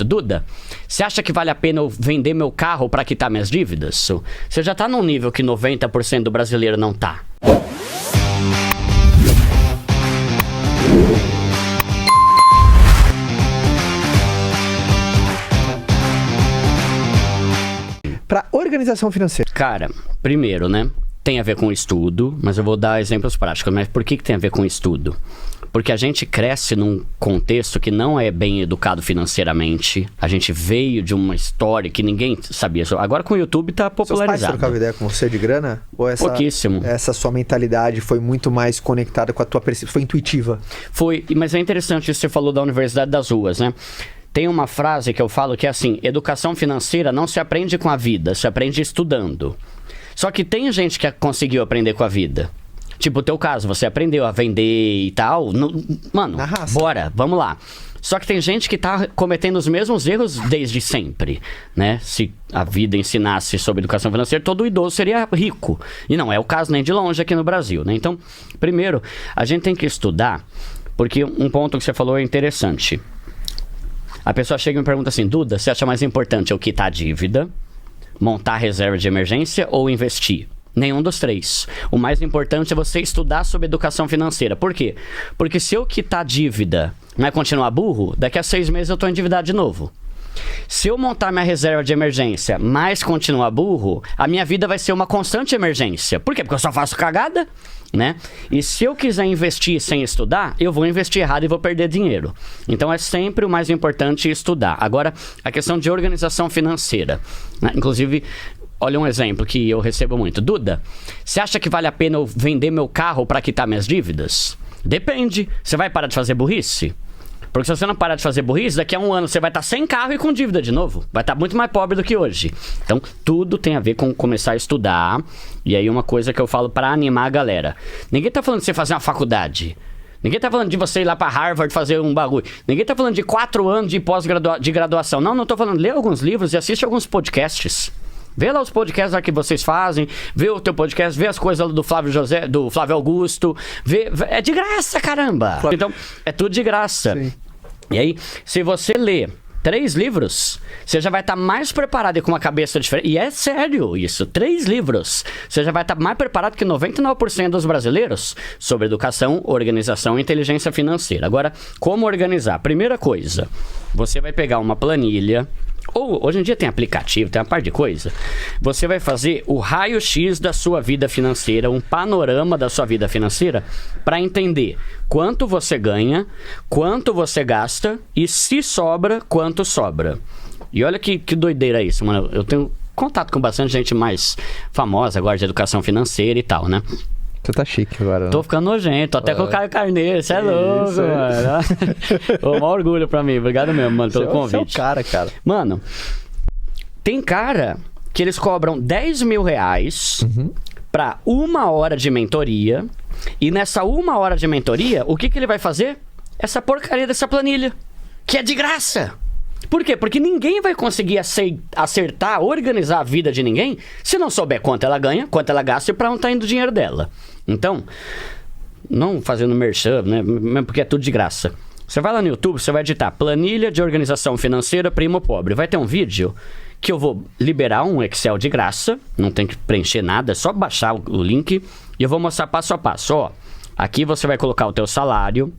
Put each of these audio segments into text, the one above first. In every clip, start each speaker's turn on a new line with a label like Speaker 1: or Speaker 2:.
Speaker 1: Duda, você acha que vale a pena eu vender meu carro para quitar minhas dívidas? Você já tá num nível que 90% do brasileiro não tá.
Speaker 2: Para organização financeira.
Speaker 1: Cara, primeiro, né? Tem a ver com estudo, mas eu vou dar exemplos práticos. Mas por que tem a ver com estudo? Porque a gente cresce num contexto que não é bem educado financeiramente. A gente veio de uma história que ninguém sabia. Agora com o YouTube tá popularizado.
Speaker 2: Seus pais trocavam ideia com você de grana? Ou
Speaker 1: pouquíssimo.
Speaker 2: Essa sua mentalidade foi muito mais conectada com a tua percepção? Foi intuitiva?
Speaker 1: Foi, mas é interessante isso que você falou da Universidade das Ruas, né? Tem uma frase que eu falo que é assim: educação financeira não se aprende com a vida, se aprende estudando. Só que tem gente que conseguiu aprender com a vida. Tipo o teu caso, você aprendeu a vender e tal. Mano, bora, vamos lá. Só que tem gente que tá cometendo os mesmos erros desde sempre, né? Se a vida ensinasse sobre educação financeira, todo idoso seria rico. E não é o caso nem de longe aqui no Brasil, né? Então, primeiro, a gente tem que estudar, porque um ponto que você falou é interessante. A pessoa chega e me pergunta assim: Duda, você acha mais importante eu quitar a dívida, montar reserva de emergência ou investir? Nenhum dos três. O mais importante é você estudar sobre educação financeira. Por quê? Porque se eu quitar a dívida, mas continuar burro, daqui a 6 meses eu tô endividado de novo. Se eu montar minha reserva de emergência, mas continuar burro, a minha vida vai ser uma constante emergência. Por quê? Porque eu só faço cagada, né? E se eu quiser investir sem estudar, eu vou investir errado e vou perder dinheiro. Então é sempre o mais importante estudar. Agora, a questão de organização financeira, né? Inclusive, olha um exemplo que eu recebo muito. Duda, você acha que vale a pena eu vender meu carro para quitar minhas dívidas? Depende. Você vai parar de fazer burrice? Porque se você não parar de fazer burrice, daqui a 1 ano você vai estar sem carro e com dívida de novo. Vai estar muito mais pobre do que hoje. Então, tudo tem a ver com começar a estudar. E aí uma coisa que eu falo para animar a galera. Ninguém tá falando de você fazer uma faculdade. Ninguém tá falando de você ir lá para Harvard fazer um bagulho. Ninguém tá falando de 4 anos de graduação. Não tô falando. Lê alguns livros e assiste alguns podcasts. Vê lá os podcasts lá que vocês fazem, vê o teu podcast, vê as coisas do Flávio José, do Flávio Augusto, é de graça, caramba! Então, é tudo de graça. Sim. E aí, se você lê 3 livros, você já vai estar mais preparado e com uma cabeça diferente. E é sério isso, 3 livros. Você já vai estar mais preparado que 99% dos brasileiros sobre educação, organização e inteligência financeira. Agora, como organizar? Primeira coisa, você vai pegar uma planilha. Ou hoje em dia tem aplicativo, tem uma parte de coisa. Você vai fazer o raio-x da sua vida financeira, um panorama da sua vida financeira, para entender quanto você ganha, quanto você gasta e, se sobra, quanto sobra. E olha que doideira isso, mano. Eu tenho contato com bastante gente mais famosa agora de educação financeira e tal, né?
Speaker 2: Você tá chique agora, né?
Speaker 1: Tô ficando nojento, até com o Caio Carneiro, você é louco, mano. Ô, maior orgulho pra mim, obrigado mesmo, mano, pelo convite.
Speaker 2: Você é o cara.
Speaker 1: Mano, tem cara que eles cobram 10 mil reais pra 1 hora de mentoria, e nessa 1 hora de mentoria, o que ele vai fazer? Essa porcaria dessa planilha, que é de graça. Por quê? Porque ninguém vai conseguir acertar, organizar a vida de ninguém se não souber quanto ela ganha, quanto ela gasta e pra onde tá indo o dinheiro dela. Então, não fazendo merchan, né? Mesmo porque é tudo de graça. Você vai lá no YouTube, você vai digitar planilha de organização financeira primo pobre. Vai ter um vídeo que eu vou liberar um Excel de graça, não tem que preencher nada, é só baixar o link e eu vou mostrar passo a passo. Ó, aqui você vai colocar o teu salário,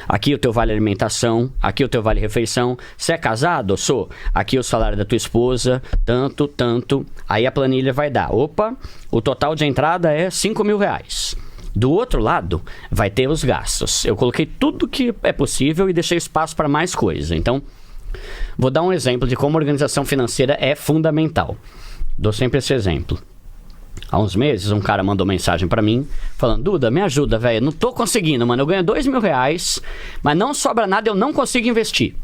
Speaker 1: aqui o teu vale alimentação, aqui o teu vale refeição. Se é casado, sou. Aqui o salário da tua esposa, tanto. Aí a planilha vai dar, opa, o total de entrada é 5 mil reais. Do outro lado, vai ter os gastos. Eu coloquei tudo que é possível e deixei espaço para mais coisa. Então, vou dar um exemplo de como a organização financeira é fundamental. Dou sempre esse exemplo. Há uns meses, um cara mandou mensagem pra mim, falando: Duda, me ajuda, velho, não tô conseguindo, mano, eu ganho 2 mil reais, mas não sobra nada, eu não consigo investir.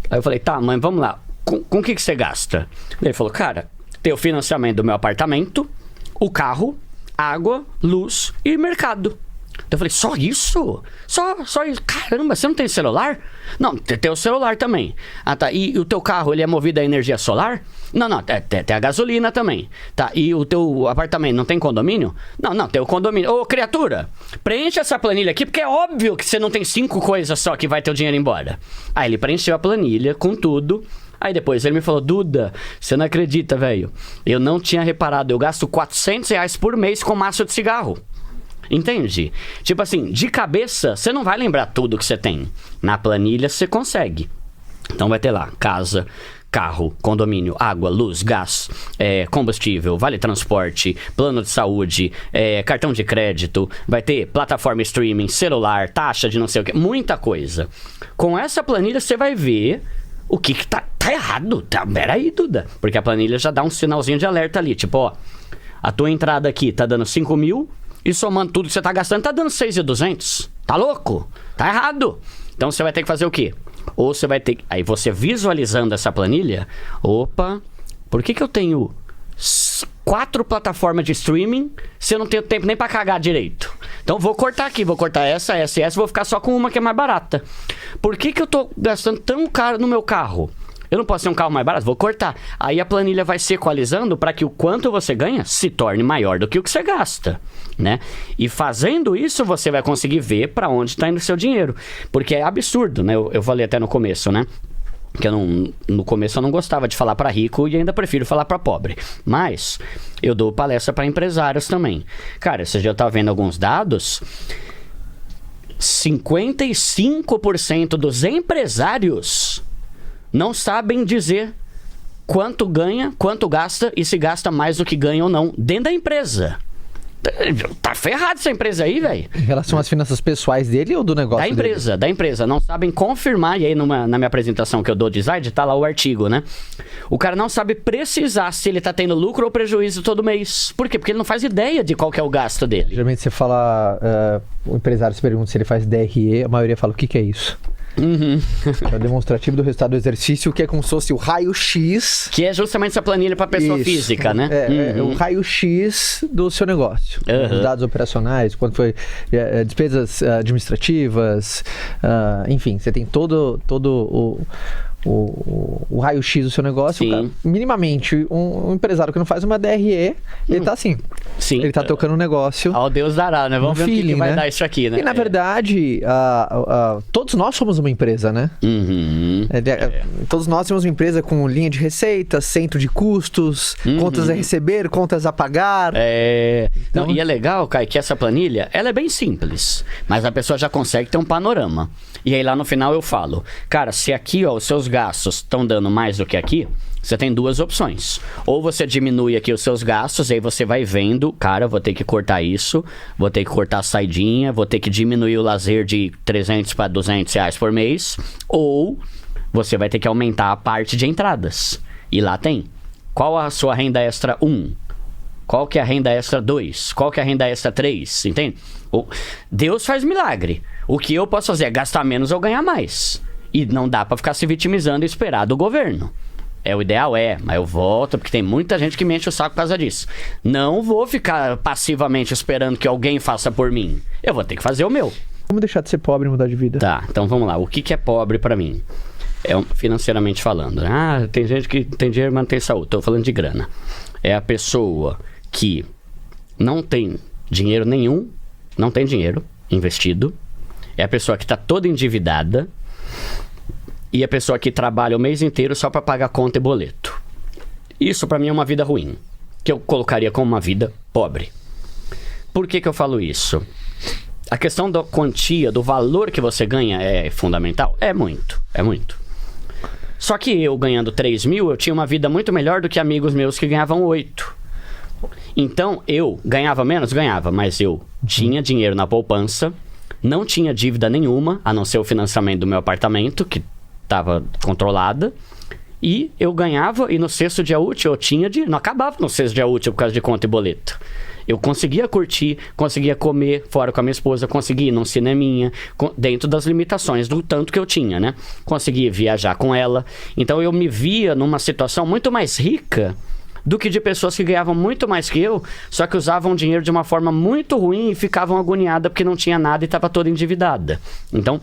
Speaker 1: Aí eu falei: tá, mas vamos lá, com o que você gasta? Ele falou: cara, tem o financiamento do meu apartamento, o carro, água, luz e mercado. Eu falei, só isso? Só isso? Caramba, você não tem celular? Não, tem o celular também. Ah, tá. E o teu carro, ele é movido a energia solar? Não, tem a gasolina também. Tá, e o teu apartamento não tem condomínio? Não, tem o condomínio. Ô, criatura, preenche essa planilha aqui, porque é óbvio que você não tem 5 coisas só que vai ter o dinheiro embora. Aí ele preencheu a planilha com tudo. Aí depois ele me falou, Duda, você não acredita, velho. Eu não tinha reparado, eu gasto R$400 por mês com maço de cigarro. Entende? Tipo assim, de cabeça, você não vai lembrar tudo que você tem. Na planilha, você consegue. Então vai ter lá, casa, carro, condomínio, água, luz, gás, combustível, vale transporte, plano de saúde, cartão de crédito, vai ter plataforma streaming, celular, taxa de não sei o que, muita coisa. Com essa planilha, você vai ver o que tá errado. Peraí, Duda. Porque a planilha já dá um sinalzinho de alerta ali. Tipo, ó, a tua entrada aqui tá dando 5 mil... E somando tudo que você tá gastando, tá dando 6.200. Tá louco? Tá errado. Então você vai ter que fazer o quê? Ou você vai ter que... Aí você visualizando essa planilha... Opa, por que eu tenho 4 plataformas de streaming se eu não tenho tempo nem pra cagar direito? Então vou cortar aqui, vou cortar essa, vou ficar só com uma que é mais barata. Por que eu tô gastando tão caro no meu carro? Eu não posso ter um carro mais barato? Vou cortar. Aí a planilha vai se equalizando para que o quanto você ganha se torne maior do que o que você gasta, né? E fazendo isso, você vai conseguir ver para onde está indo o seu dinheiro. Porque é absurdo, né? Eu falei até no começo, né? Que no começo eu não gostava de falar para rico e ainda prefiro falar para pobre. Mas eu dou palestra para empresários também. Cara, esse dia eu tava vendo alguns dados... 55% dos empresários... não sabem dizer quanto ganha, quanto gasta e se gasta mais do que ganha ou não dentro da empresa. Tá ferrado essa empresa aí, velho.
Speaker 2: Em relação às finanças pessoais dele ou do negócio dele?
Speaker 1: Da empresa. Não sabem confirmar, e aí na minha apresentação que eu dou de slide, tá lá o artigo, né? O cara não sabe precisar se ele tá tendo lucro ou prejuízo todo mês. Por quê? Porque ele não faz ideia de qual que é o gasto dele.
Speaker 2: Geralmente você fala, o empresário se pergunta se ele faz DRE, a maioria fala, o que é isso?
Speaker 1: Uhum.
Speaker 2: É o demonstrativo do resultado do exercício, que é como se fosse o raio-x.
Speaker 1: Que é justamente essa planilha para pessoa física, né?
Speaker 2: É o raio-x do seu negócio. Os dados operacionais, quanto foi despesas administrativas, enfim, você tem todo o raio-x do seu negócio. Cara, minimamente, um empresário que não faz uma DRE, ele tá assim.
Speaker 1: Sim.
Speaker 2: Ele tá tocando um negócio.
Speaker 1: Ao Deus dará, né? Vamos ver feeling, o que vai dar isso aqui, né?
Speaker 2: E na verdade, todos nós somos uma empresa, né? Todos nós temos uma empresa com linha de receita, centro de custos, contas a receber, contas a pagar.
Speaker 1: Então... Não, e é legal, Kai, que essa planilha, ela é bem simples, mas a pessoa já consegue ter um panorama. E aí lá no final eu falo, cara, se aqui, ó, os seus gastos estão dando mais do que aqui, você tem 2 opções. Ou você diminui aqui os seus gastos, e aí você vai vendo, cara, vou ter que cortar isso, vou ter que cortar a saidinha, vou ter que diminuir o lazer de 300 para 200 reais por mês. Ou você vai ter que aumentar a parte de entradas. E lá tem. Qual a sua renda extra 1? Qual que é a renda extra 2? Qual que é a renda extra 3? Entende? Deus faz milagre. O que eu posso fazer é gastar menos ou ganhar mais. E não dá pra ficar se vitimizando e esperar do governo. O ideal mas eu volto, porque tem muita gente que me enche o saco por causa disso. Não vou ficar passivamente esperando que alguém faça por mim. Eu vou ter que fazer o meu.
Speaker 2: Como deixar de ser pobre e mudar de vida?
Speaker 1: Tá, então vamos lá. O que é pobre pra mim? Financeiramente falando. Tem gente que tem dinheiro, mas não tem saúde. Tô falando de grana. É a pessoa que não tem dinheiro nenhum, não tem dinheiro investido. É a pessoa que tá toda endividada. E a pessoa que trabalha o mês inteiro só para pagar conta e boleto. Isso para mim é uma vida ruim, que eu colocaria como uma vida pobre. Por que eu falo isso? A questão da quantia, do valor que você ganha é fundamental? É muito. Só que eu ganhando 3 mil, eu tinha uma vida muito melhor do que amigos meus que ganhavam 8. Então eu ganhava menos? Ganhava, mas eu tinha dinheiro na poupança, não tinha dívida nenhuma, a não ser o financiamento do meu apartamento, que estava controlada, e eu ganhava, e no sexto dia útil eu tinha dinheiro, não acabava no sexto dia útil por causa de conta e boleto. Eu conseguia curtir, conseguia comer fora com a minha esposa, conseguia ir num cineminha, dentro das limitações do tanto que eu tinha, né? Conseguia viajar com ela. Então eu me via numa situação muito mais rica do que de pessoas que ganhavam muito mais que eu, só que usavam dinheiro de uma forma muito ruim e ficavam agoniadas porque não tinha nada e estava toda endividada. Então,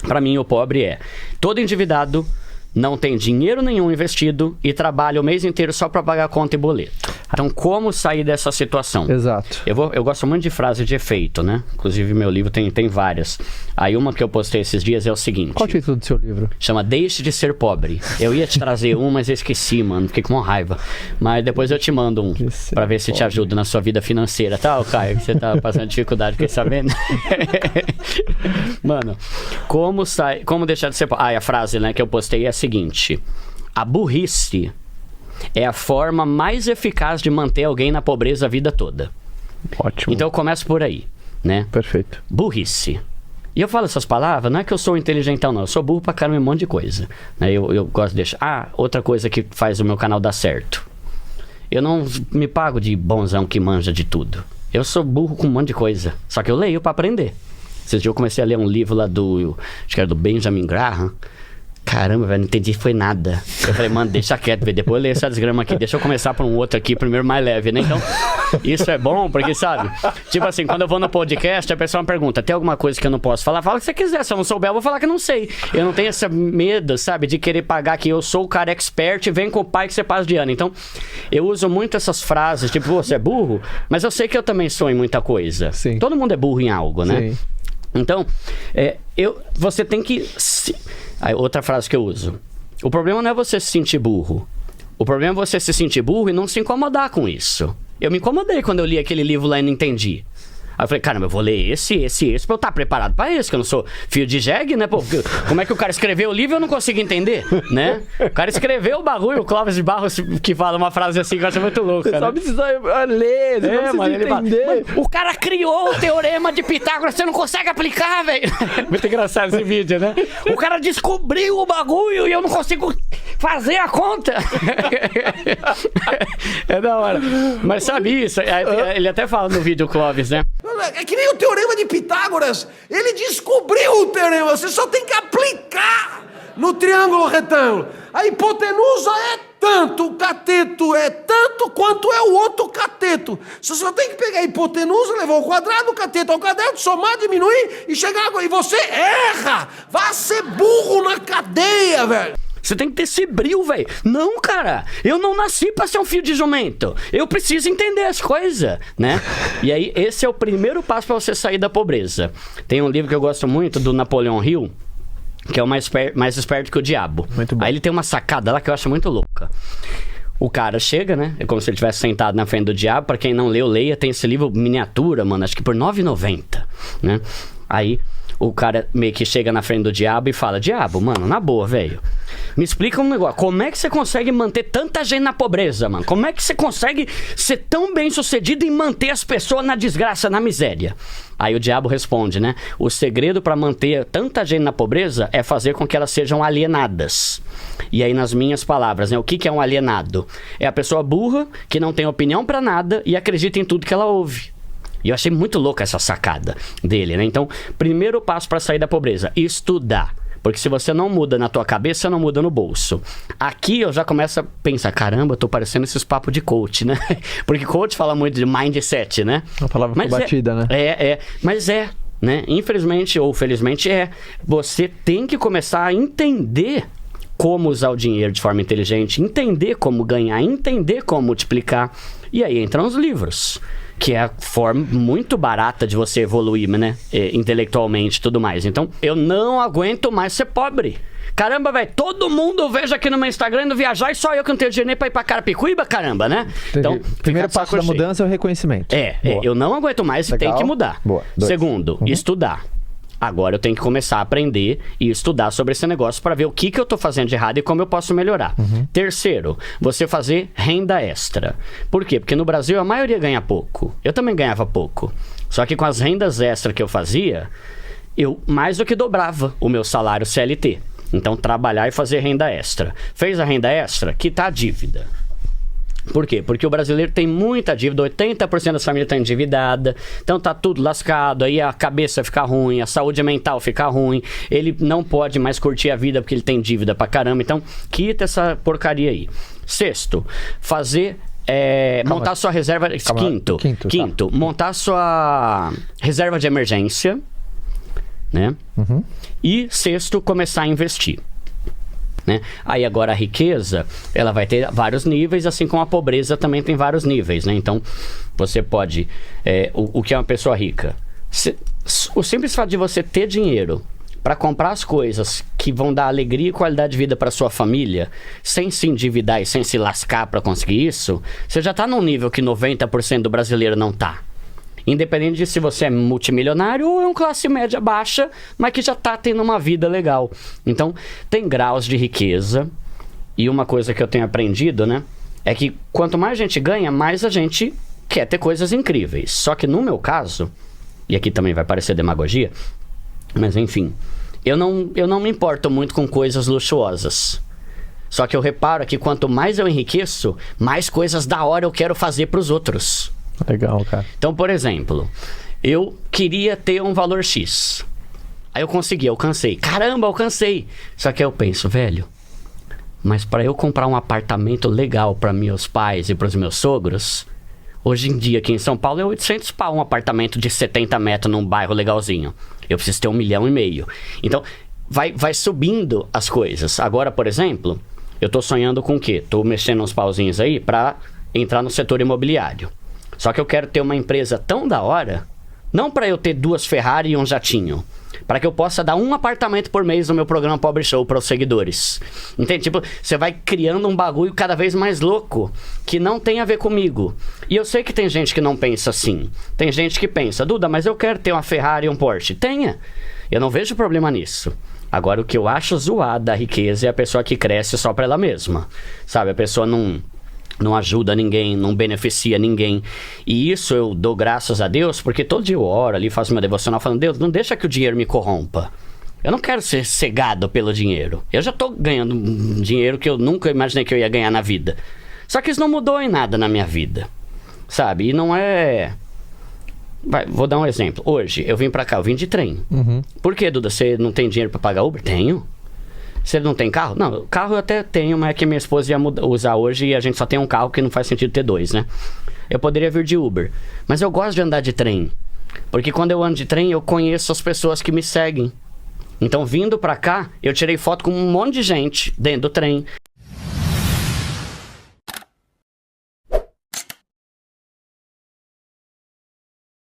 Speaker 1: para mim, o pobre é todo endividado, não tem dinheiro nenhum investido e trabalha o mês inteiro só para pagar conta e boleto. Então, como sair dessa situação?
Speaker 2: Exato.
Speaker 1: Eu gosto muito de frase de efeito, né? Inclusive, meu livro tem várias. Aí, uma que eu postei esses dias é o seguinte.
Speaker 2: Qual o título do seu livro?
Speaker 1: Chama Deixe de Ser Pobre. Eu ia te trazer mas eu esqueci, mano. Fiquei com uma raiva. Mas depois eu te mando um pra ver se te ajuda na sua vida financeira, tá, Caio? Que você tá passando dificuldade, quer sabendo? Mano, como deixar de ser pobre? Ah, e a frase, né, que eu postei é a seguinte. A burrice é a forma mais eficaz de manter alguém na pobreza a vida toda.
Speaker 2: Ótimo.
Speaker 1: Então eu começo por aí, né?
Speaker 2: Perfeito.
Speaker 1: Burrice. E eu falo essas palavras, não é que eu sou inteligentão, não. Eu sou burro pra caramba em um monte de coisa. Né? Eu gosto de deixar... Ah, outra coisa que faz o meu canal dar certo. Eu não me pago de bonzão que manja de tudo. Eu sou burro com um monte de coisa. Só que eu leio pra aprender. Esses dias eu comecei a ler um livro lá acho que era do Benjamin Graham. Caramba, velho, não entendi, foi nada. Eu falei, mano, deixa quieto, velho. Depois eu leio essa desgrama aqui. Deixa eu começar por um outro aqui, primeiro mais leve, né? Então, isso é bom, porque, sabe? Tipo assim, quando eu vou no podcast, a pessoa me pergunta, tem alguma coisa que eu não posso falar? Fala o que você quiser. Se eu não souber, eu vou falar que eu não sei. Eu não tenho esse medo, sabe? De querer pagar que eu sou o cara expert e vem com o pai que você passa de ano. Então, eu uso muito essas frases, tipo, você é burro, mas eu sei que eu também sou em muita coisa.
Speaker 2: Sim.
Speaker 1: Todo mundo é burro em algo, né?
Speaker 2: Sim.
Speaker 1: Então, você tem que... Aí, outra frase que eu uso. O problema não é você se sentir burro. O problema é você se sentir burro e não se incomodar com isso. Eu me incomodei quando eu li aquele livro lá e não entendi. Aí eu falei, caramba, eu vou ler esse pra eu estar preparado pra esse, que eu não sou fio de jegue, né? Pô, como é que o cara escreveu o livro e eu não consigo entender, né? O cara escreveu o bagulho, o Clóvis de Barros que fala uma frase assim que eu acho muito louca,
Speaker 2: Você só
Speaker 1: né?
Speaker 2: precisa ler, você não precisa entender.
Speaker 1: Mano, o cara criou o teorema de Pitágoras, você não consegue aplicar, velho. Muito engraçado esse vídeo, né? O cara descobriu o bagulho e eu não consigo fazer a conta. É da hora. Mas sabe isso? Ele até fala no vídeo, o Clóvis, né?
Speaker 3: É que nem o teorema de Pitágoras. Ele descobriu o teorema, você só tem que aplicar no triângulo retângulo. A hipotenusa é tanto, o cateto é tanto quanto é o outro cateto. Você só tem que pegar a hipotenusa, levar o quadrado, o cateto ao quadrado, somar, diminuir e chegar agora. E você erra! Vá ser burro na cadeia, velho!
Speaker 1: Você tem que ter esse brilho, velho. Não, cara. Eu não nasci pra ser um filho de jumento. Eu preciso entender as coisas, né? E aí, esse é o primeiro passo pra você sair da pobreza. Tem um livro que eu gosto muito, do Napoleon Hill, que é o mais esperto que o diabo.
Speaker 2: Muito bom.
Speaker 1: Aí ele tem uma sacada lá que eu acho muito louca. O cara chega, né? É como se ele estivesse sentado na frente do diabo. Pra quem não leu, leia. Tem esse livro miniatura, mano. Acho que por R$ 9,90, né? Aí... o cara meio que chega na frente do diabo e fala, diabo, mano, na boa, velho, me explica um negócio, como é que você consegue manter tanta gente na pobreza, mano? Como é que você consegue ser tão bem sucedido em manter as pessoas na desgraça, na miséria? Aí o diabo responde, né? O segredo pra manter tanta gente na pobreza é fazer com que elas sejam alienadas. E aí, nas minhas palavras, né? O que é um alienado? É a pessoa burra, que não tem opinião pra nada e acredita em tudo que ela ouve. E eu achei muito louca essa sacada dele, né? Então, primeiro passo para sair da pobreza, estudar. Porque se você não muda na tua cabeça, você não muda no bolso. Aqui eu já começo a pensar, caramba, eu tô parecendo esses papos de coach, né? Porque coach fala muito de mindset, né?
Speaker 2: Uma palavra combatida, né?
Speaker 1: Mas né? Infelizmente ou felizmente você tem que começar a entender como usar o dinheiro de forma inteligente, entender como ganhar, entender como multiplicar. E aí entram os livros, que é a forma muito barata de você evoluir, né? Intelectualmente e tudo mais. Então, eu não aguento mais ser pobre. Caramba, velho, todo mundo eu vejo aqui no meu Instagram indo viajar e só eu que não tenho dinheiro nem pra ir pra Carapicuíba, caramba, né?
Speaker 2: Entendi. Então, primeiro passo da mudança é o reconhecimento.
Speaker 1: Eu não aguento mais e tem que mudar.
Speaker 2: Boa.
Speaker 1: Segundo, estudar. Agora eu tenho que começar a aprender e estudar sobre esse negócio para ver o que eu tô fazendo de errado e como eu posso melhorar. Terceiro, você fazer renda extra. Por quê? Porque no Brasil a maioria ganha pouco. Eu também ganhava pouco. Só que com as rendas extra que eu fazia, eu mais do que dobrava o meu salário CLT. Então, trabalhar e fazer renda extra. Fez a renda extra? Quitar a dívida. Por quê? Porque o brasileiro tem muita dívida, 80% das famílias estão endividadas, então tá tudo lascado, aí a cabeça fica ruim, a saúde mental fica ruim, ele não pode mais curtir a vida porque ele tem dívida pra caramba, então quita essa porcaria aí. Sexto, fazer montar sua reserva... Quinto,
Speaker 2: tá.
Speaker 1: montar sua reserva de emergência, né? E sexto, começar a investir. Né? Aí agora a riqueza, ela vai ter vários níveis, assim como a pobreza também tem vários níveis, né? Então, você pode... o que é uma pessoa rica? O simples fato de você ter dinheiro para comprar as coisas que vão dar alegria e qualidade de vida para sua família, sem se endividar e sem se lascar para conseguir isso, você já está num nível que 90% do brasileiro não tá. Independente de se você é multimilionário ou é um classe média baixa, mas que já tá tendo uma vida legal. Então, tem graus de riqueza. E uma coisa que eu tenho aprendido, né, é que quanto mais a gente ganha, mais a gente quer ter coisas incríveis. Só que no meu caso, e aqui também vai parecer demagogia, mas enfim, eu não me importo muito com coisas luxuosas. Só que eu reparo que quanto mais eu enriqueço, mais coisas da hora eu quero fazer pros outros.
Speaker 2: Legal, cara.
Speaker 1: Então, por exemplo, eu queria ter um valor X. Aí eu consegui, alcancei. Caramba, alcancei! Só que aí eu penso, velho, mas para eu comprar um apartamento legal para meus pais e para os meus sogros, hoje em dia aqui em São Paulo é 800 pau um apartamento de 70 metros num bairro legalzinho. Eu preciso ter 1,5 milhão. Então, vai subindo as coisas. Agora, por exemplo, eu tô sonhando com o quê? Tô mexendo uns pauzinhos aí para entrar no setor imobiliário. Só que eu quero ter uma empresa tão da hora, não para eu ter 2 Ferrari e um jatinho, para que eu possa dar um apartamento por mês no meu programa Pobre Show para os seguidores. Entende? Tipo, você vai criando um bagulho cada vez mais louco, que não tem a ver comigo. E eu sei que tem gente que não pensa assim. Tem gente que pensa, Duda, mas eu quero ter uma Ferrari e um Porsche. Tenha. Eu não vejo problema nisso. Agora, o que eu acho zoado da riqueza é a pessoa que cresce só para ela mesma. Sabe? A pessoa não ajuda ninguém, não beneficia ninguém. E isso eu dou graças a Deus, porque todo dia eu oro ali, faço meu devocional falando, Deus, não deixa que o dinheiro me corrompa. Eu não quero ser cegado pelo dinheiro. Eu já tô ganhando um dinheiro que eu nunca imaginei que eu ia ganhar na vida. Só que isso não mudou em nada na minha vida. Sabe? E não é... Vou dar um exemplo. Hoje, eu vim pra cá, eu vim de trem. Por que, Duda? Você não tem dinheiro pra pagar Uber? Tenho. Você não tem carro? Não, carro eu até tenho, mas é que minha esposa ia usar hoje e a gente só tem um carro que não faz sentido ter 2, né? Eu poderia vir de Uber, mas eu gosto de andar de trem. Porque quando eu ando de trem, eu conheço as pessoas que me seguem. Então, vindo pra cá, eu tirei foto com um monte de gente dentro do trem.